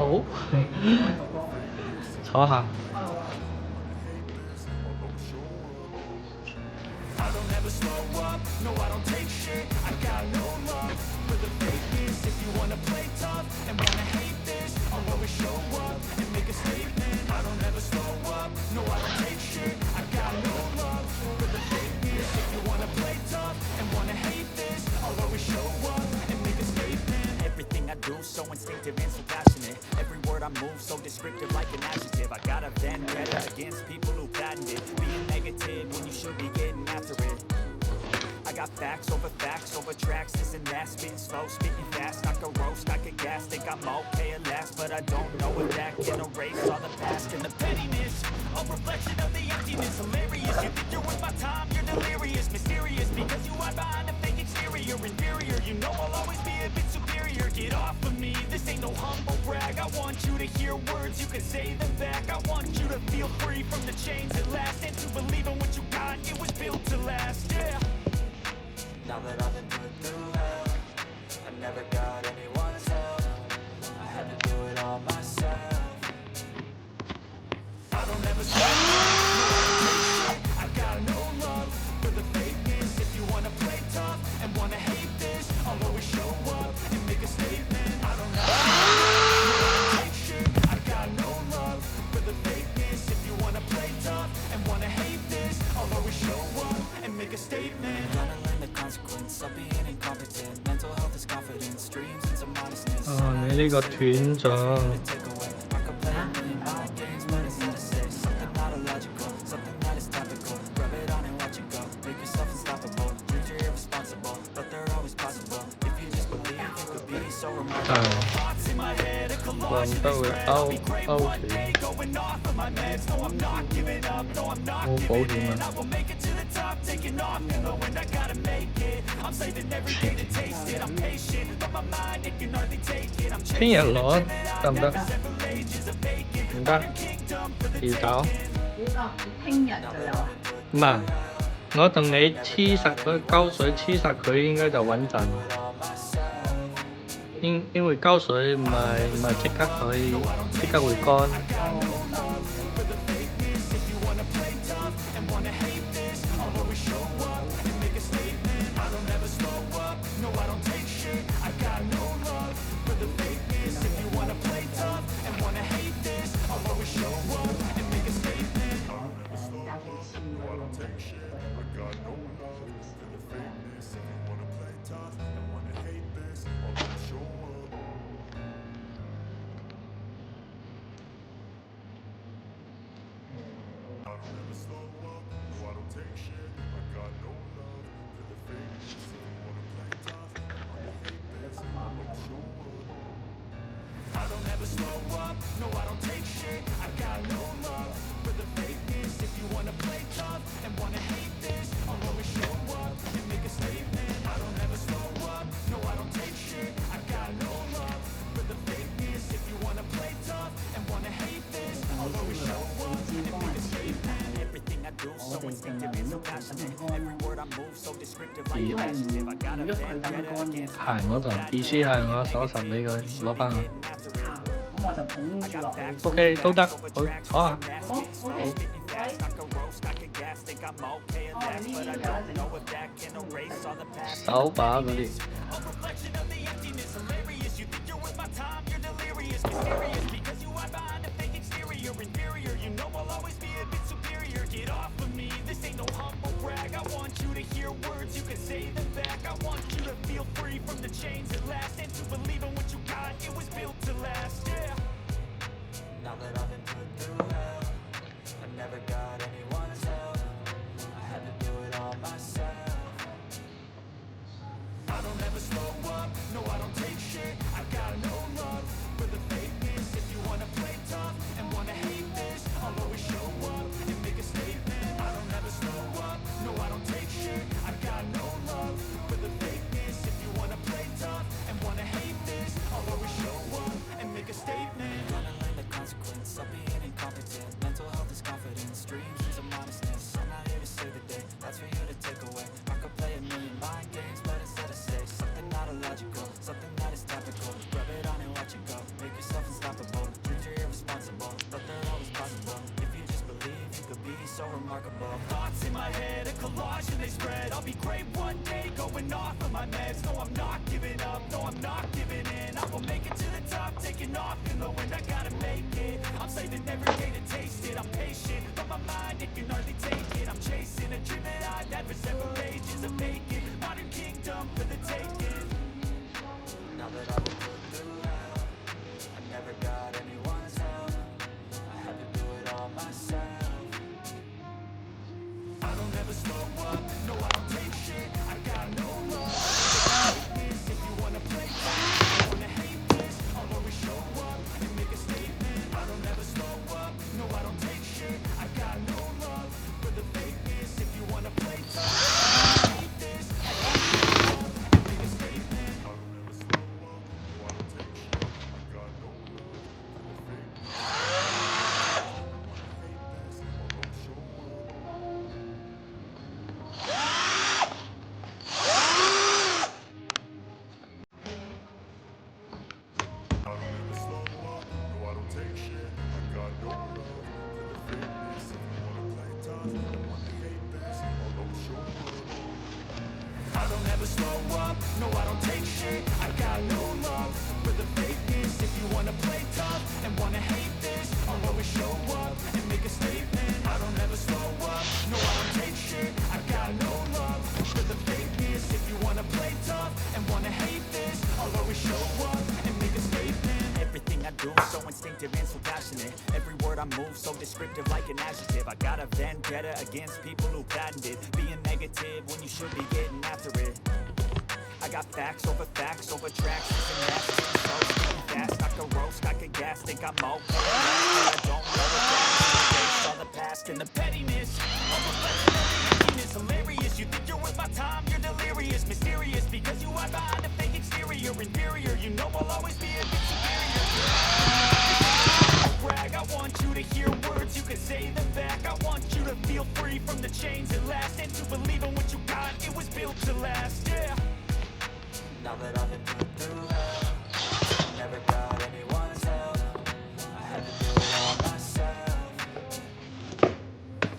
好，坐下。So instinctive and so passionate. Every word I move so descriptive like an adjective. I got a vendetta against people who patented being negative when you should be getting after it. I got facts over tracks. This and that, spitting slow, spitting fast. I could roast, I could gas. Think I'm okay at last, but I don't know if that can erase all the past and the pettiness. A reflection of the emptiness. Hilarious. You think you're worth my time? You're delirious, mysterious because you hide behind a fake exterior. Inferior. You know I'll always be a bit superior. Get off of me. This ain't no humble brag. I want you to hear words. You can say them back. I want you to feel free from the chains at last and to believe in what you got. It was built to last. Yeah. Now that I've been put through hell, I never got anyone's help. I had to do it all myself. I don't ever stop. I got no love for the fakeness. If you wanna play tough and wanna hate this, I'll always show up and make a statement. I don't ever take shit. I got no love for the fakeness. If you wanna play tough and wanna hate this, I'll always show up and make a statement. Consequence of being incompetent. Mental health is confidence. Dreams and some modestness. 你呢個斷咗。運得會勾斷。冇保險啊！聽日攞得唔得？唔得，要搞。聽日就有啊？唔係，我同你黐實佢膠水，黐實佢應該就穩陣。因為膠水唔係即刻會乾。行嗰度，意思係我手實俾佢攞翻去。咁我就捧住落去。OK 都得，好坐下。好，手把嗰啲。Now that I've been put through hell, I never got anyone's help. I had to do it all myself. I don't ever slow up, no I don't take shit. remarkable. Thoughts in my head, a collage and they spread. I'll be great one day, going off of my meds. No, I'm not giving up, no, I'm not giving in. I will make it to the top, taking off in the wind. I gotta make it, I'm saving every day to taste it. I'm patient, but my mind, it can hardly take it. I'm chasing a dream that I've had for several ages. A vacant, modern kingdom for the taking. Now that I've been put through hell, I never got anyone's help. I had to do it all myself. I don't ever slow up, no I don't take shit. I got no love. If you wanna play tough, you wanna hate this, I'll always show up and make a statement. I don't ever slow up, no I don't take shit. I got no love for the fakeness. If you wanna play tough, I hate this, I'll always show up and make a statement. I don't ever slow up, no I don't take shit. I got no love for the fakeness. I don't ever slow up, no I don't take shit. I got no love for the fakeness. If you wanna play tough and wanna hate this, I'll always show up and make a statement. I don't ever slow up, no I don't take shit. I got no love for the fakeness. If you wanna play tough and wanna hate this, I'll always show up and make a statement. Everything I do so instinctive and so passionate. Every word I move so descriptive like an adjective. I got a vendetta against people who patented being negative when you should be getting after it. I got facts over tracks. Using math, so fast. I could roast, I could gas. Think I'm okay. I don't know the past. Erase all the past and the pettiness. I'm reflecting every emptiness. Hilarious. You think you're worth my time? You're delirious, mysterious. Because you hide behind a fake exterior. Inferior. You know I'll always be a bit superior. Brag. I want you to hear words. You can say them back. I want you to feel free from the chains that last, and to believe in what you got. It was built to last. Yeah. Now that I've been put through hell, never got anyone's help. I had to do it all myself.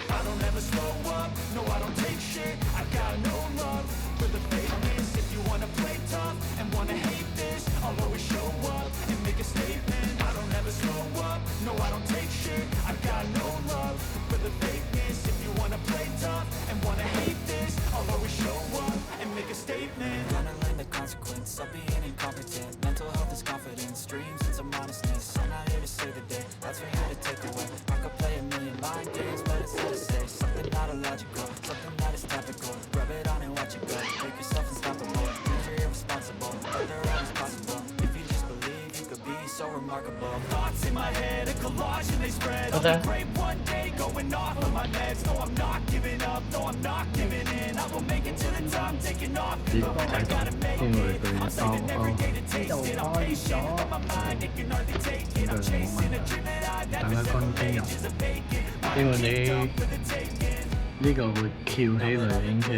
I don't ever slow up, no I don't take shit. I got no love for the fakeness. If you wanna play tough and wanna hate this, I'll always show up and make a statement. I don't ever slow up, no I don't take shit. I got no love for the fakeness. If you wanna play tough and wanna hate this, I'll always show up and make a statement. Gonna learn the consequence of being incompetent. Mental health is confidence, dreams and some honestness. I'm not here to save the day, that's for you to take away. I could play a million mind games, but it's hard to say something not illogical, something that is topical. Rub it on and watch it go. Make yourself unstoppable. Dreams are irresponsible, but they're always possible. If you just believe, you could be so remarkable. Thoughts in my head, a collage and they spread. I'll be great one day, going off of my meds. No, I'm not giving up, no, I'm not giving in. I will make it to the top, taking off in the wind. I gotta make it, I'm saving every day to taste it. I'm patient, but my mind, it can hardly take it. I'm chasing a dream that I've had for several ages. A vacant, modern kingdom for the taking. 呢個會翹起嚟引起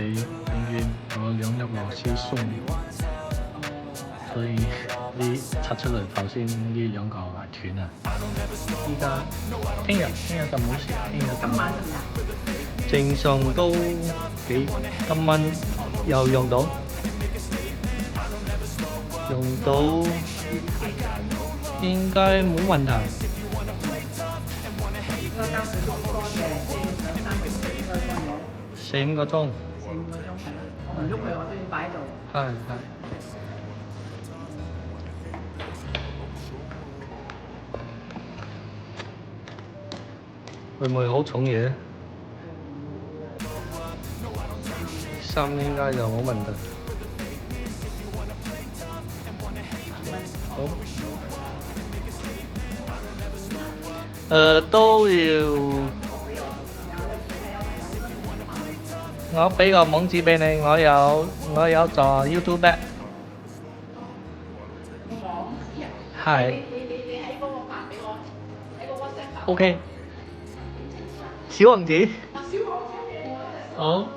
我兩粒螺絲鬆，所以呢拆出嚟頭先呢兩個係斷啊！依家聽日就冇事，聽日今晚正常都今晚又用到應該冇問題。個膠水都乾嘅，即係兩三個鐘應該乾咗。4-5個鐘。4-5個鐘係啦，我唔喐佢，我都要擺喺度。係。會唔會好重嘢？3應該就冇問題。好。都要，我俾個網址俾你，我有做 YouTube 嘅。網址啊？係。你喺嗰個發俾我，喺個 WhatsApp 發。OK。小王子。小王子。好。